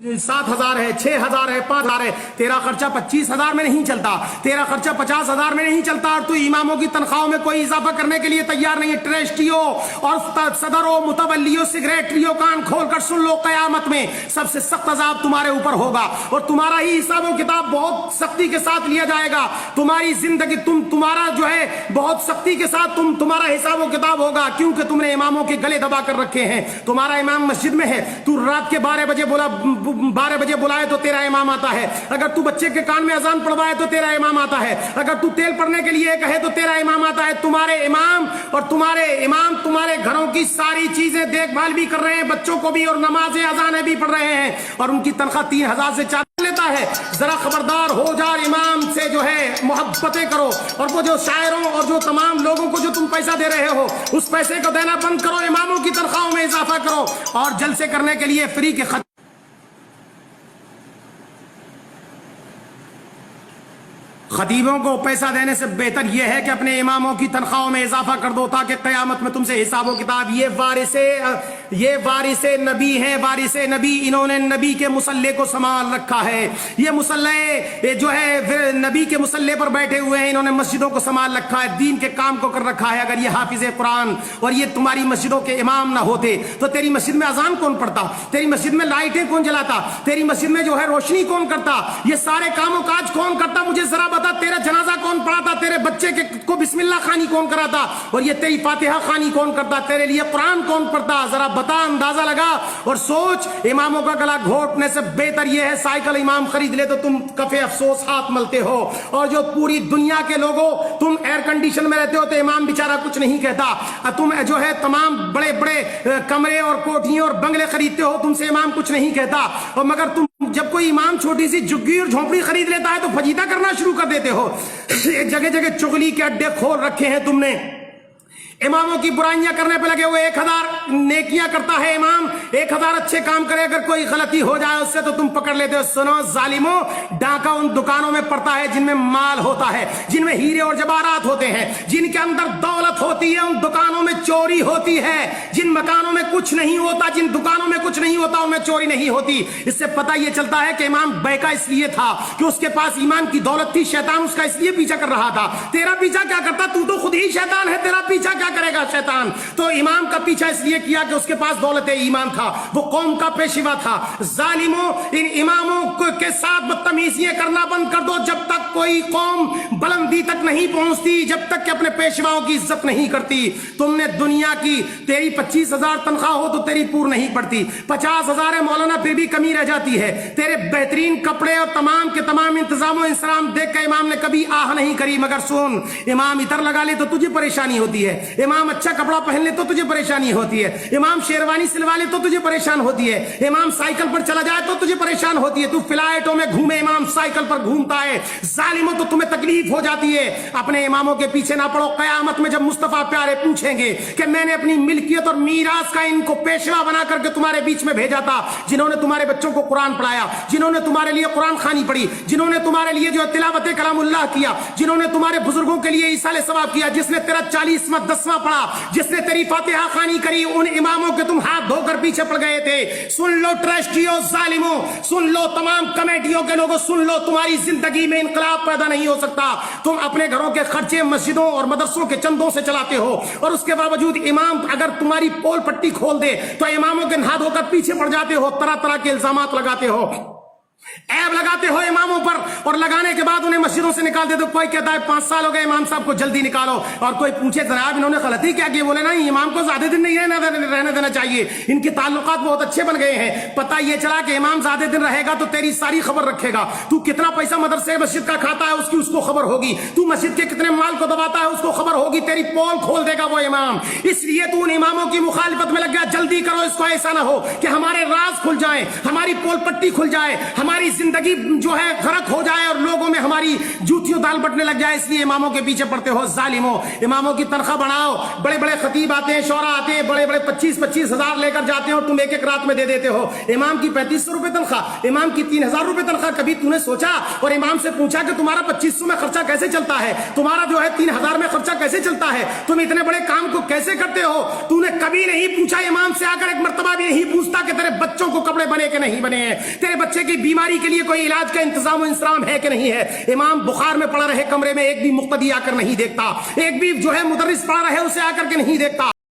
7,000 है, 6,000 है, 5,000 है, तेरा खर्चा 25,000 में नहीं चलता, तेरा खर्चा 50,000 में नहीं चलता, और तू इमामों की तनख्वाहों में कोई इजाफा करने के लिए तैयार नहीं है। ट्रस्टियों और सदरों, मुतवल्लियों, सेक्रेटरियों, कान खोल कर सुन लो, कयामत में सबसे सख्त अजाब तुम्हारे ऊपर होगा और तुम्हारा ही हिसाब किताब बहुत सख्ती के साथ लिया जाएगा। तुम्हारी जिंदगी तुम्हारा जो है बहुत सख्ती के साथ तुम्हारा हिसाब किताब होगा, क्योंकि तुमने इमामों के गले दबा कर रखे हैं। तुम्हारा इमाम मस्जिद में है, तू रात के 12 बजे बुलाए तो तेरा इमाम आता है, अगर तू बच्चे के कान में अजान पढ़वाए तो तेरा इमाम आता है, अगर तू तेल पड़ने के लिए कहे तो तेरा इमाम आता है। तुम्हारे इमाम तुम्हारे घरों की सारी चीजें देखभाल भी कर रहे हैं, बच्चों को भी, और नमाजें अजानें भी पढ़ रहे हैं, और उनकी तनख्वाह 3,000 से 4 लेता है। जरा खबरदार हो जा, इमाम से जो है मोहब्बतें करो, और वो जो शायरों और जो तमाम लोगों को जो तुम पैसा दे रहे हो उस पैसे को देना बंद करो, इमामों की तनख्वाहों में इजाफा करो, और जलसे करने के लिए फ्री के खतीबों को पैसा देने से बेहतर यह है कि अपने इमामों की तनख्वाहों में इजाफा कर दो, ताकि क़यामत में तुमसे हिसाब किताब। ये वारिसे नबी हैं, वारिसे नबी, इन्होंने नबी के मुसल्ले को संभाल रखा है। ये मुसल्ले जो है नबी के मुसल्ले पर बैठे हुए हैं, इन्होंने मस्जिदों को संभाल रखा है, दीन के काम को कर रखा है। अगर ये हाफिज कुरान और ये तुम्हारी मस्जिदों के इमाम ना होते तो तेरी मस्जिद में अजान कौन पढ़ता, तेरी मस्जिद में लाइटें कौन जलाता, तेरी मस्जिद में जो है रोशनी कौन करता, ये सारे कामों काज कौन करता? मुझे जरा बता, तेरा जनाजा कौन पढ़ाता, तेरे बच्चे को बिस्मिल्लाह खानी कौन कराता, और ये तेरी फातिहा खानी कौन करता, तेरे लिए कुरान कौन पढ़ता? जरा बता, अंदाजा लगा और सोच। इमामों का गला घोटने से बेहतर यह है साइकिल इमाम खरीद ले तो तुम कफे अफसोस हाथ मलते हो, और जो पूरी दुनिया के लोगों, तुम एयर कंडीशन में रहते हो तो इमाम बेचारा कुछ नहीं कहता, तुम जो है तमाम बड़े बड़े कमरे और कोठियां और बंगले खरीदते हो, तुमसे इमाम कुछ नहीं कहता, और मगर तुम जब कोई इमाम छोटी सी झुग्गी और झोंपड़ी खरीद लेता है तो फजीता करना शुरू कर देते हो। जगह जगह चुगली के अड्डे खोल रखे हैं तुमने, इमामों की बुराइयां करने पे लगे हुए। 1,000 नेकियां करता है इमाम, 1,000 अच्छे काम करे, अगर कोई गलती हो जाए उससे तो तुम पकड़ लेते हो। सुनो जालिमो, डाका उन दुकानों में पड़ता है जिनमें माल होता है, जिनमें हीरे और जवाहरात होते हैं, जिनके अंदर दौलत होती है, उन दुकानों में चोरी होती है। जिन मकानों में कुछ नहीं होता, जिन दुकानों में कुछ नहीं होता, उनमें चोरी नहीं होती। इससे पता यह चलता है कि इमाम बैका इसलिए था कि उसके पास ईमान की दौलत थी, शैतान उसका इसलिए पीछा कर रहा था। तेरा पीछा क्या करता? तू तो खुद ही शैतान है, तेरा पीछा क्या करेगा शैतान? तो इमाम का पीछा इसलिए किया कि उसके पास दौलत ईमान था, वो कौम का पेशवा था। जालिमों, इन इमामों के साथ बदतमीजियां करना बंद कर दो। जब तक कोई कौम बुलंदी तक नहीं पहुंचती, जब तक कि अपने पेशवाओं की इज्जत नहीं करती। तुमने दुनिया की, तेरी 25,000 तनख्वाह हो तो तेरी पूर नहीं पड़ती, 50,000 है मौलाना फिर भी कमी रह जाती है। तेरे बेहतरीन कपड़े और तमाम के तमाम इंतजाम इंतजाम देख कर इमाम ने कभी आह नहीं करी। मगर सुन, इमाम इतर लगा ले तो तुझे परेशानी होती है, इमाम अच्छा कपड़ा पहन ले तो तुझे परेशानी होती है, इमाम शेरवानी सिलवा ले तो तुझे परेशान होती है, इमाम साइकिल पर चला जाए तो तुझे परेशान होती है, तू फ्लाइटों में घूमे, इमाम साइकिल पर घूमता है। जालिमों, तो तुम्हें तकलीफ हो जाती है। अपने इमामों के पीछे ना पड़ो। कयामत में जब मुस्तफा प्यारे पूछेंगे कि मैंने अपनी मिल्कियत और मीरास का इनको पेशवा बना करके तुम्हारे बीच में भेजा था, जिन्होंने तुम्हारे बच्चों को कुरान पढ़ाया, जिन्होंने तुम्हारे लिए कुरान खानी पढ़ी, जिन्होंने तुम्हारे लिए जो तिलावत कलामुल्लाह किया, जिन्होंने तुम्हारे बुजुर्गों के लिए ईसाले सवाब किया, जिसने तेरा 40वां 10वां पढ़ा, जिसने तेरी फातिहा खानी करी, उन इमामों के तुम हाथ धोकर पीछे पड़ गए थे। सुन लो ट्रस्टियों, जालिमों, सुन लो तमाम कमेटियों के लोगों, सुन लो, तुम्हारी जिंदगी में इनकलाब पैदा नहीं हो सकता। तुम अपने घरों के खर्चे मस्जिदों और मदरसों के चंदों से चलाते हो, और उसके बावजूद इमाम अगर तुम्हारी पोल पट्टी खोल दे तो इमामों के हाथ धोकर पीछे पड़ जाते हो, तरह तरह के इल्जामात लगाते हो, ऐब लगाते हो इमामों पर, और लगाने के बाद उन्हें मस्जिदों से निकाल देते हो। कोई कहता है 5 साल हो गए इमाम साहब को, जल्दी निकालो, और कोई पूछे जनाब इन्होंने गलती क्या की, बोले नहीं, इमाम को ज्यादा दिन नहीं रहने देना चाहिए, इनके ताल्लुकात बहुत अच्छे बन गए हैं। पता ये चला कि इमाम ज्यादा दिन रहेगा तो तेरी सारी खबर रखेगा। तू कितना पैसा मदरसे मस्जिद का खाता है उसकी उसको खबर होगी, तू मस्जिद के कितने माल को दबाता है उसको खबर होगी, तेरी पोल खोल देगा वो इमाम। इसलिए तू उन इमामों की मुखालिफत में लग गया। जल्दी करो, इसको ऐसा ना हो कि हमारे राज खुल जाए, हमारी पोल पट्टी खुल जाए, ہماری زندگی جو ہے غرق ہو جائے اور لوگوں میں ہماری جوتیوں دال بٹنے لگ جائے، اس لیے اماموں کے پیچھے پڑتے ہو ظالموں۔ اماموں کی تنخواہ بڑھاؤ، بڑے بڑے خطیب آتے ہیں، شعراء آتے ہیں، بڑے بڑے 25-25 ہزار لے کر جاتے ہیں اور تم ایک ایک رات میں دے دیتے ہو۔ امام کی 3500 روپے تنخواہ، امام کی 3000 روپے تنخواہ، کبھی تو نے سوچا اور امام سے پوچھا کہ تمہارا 2500 میں خرچہ کیسے چلتا ہے، تمہارا جو ہے 3000 میں خرچہ کیسے چلتا ہے، تم اتنے بڑے کام کو کیسے کرتے ہو؟ تو نے کبھی نہیں پوچھا، امام سے آ کر ایک مرتبہ بھی نہیں پوچھتا کہ تیرے بچوں کو کپڑے بنے کہ نہیں بنے ہیں، تیرے بچے کی بیماری کے لیے کوئی علاج کا انتظام و انسرام ہے کہ نہیں ہے۔ امام بخار میں پڑا رہے کمرے میں، ایک بھی مقتدی آ کر نہیں دیکھتا، ایک بھی جو ہے مدرس پڑا رہے اسے آ کر کے نہیں دیکھتا۔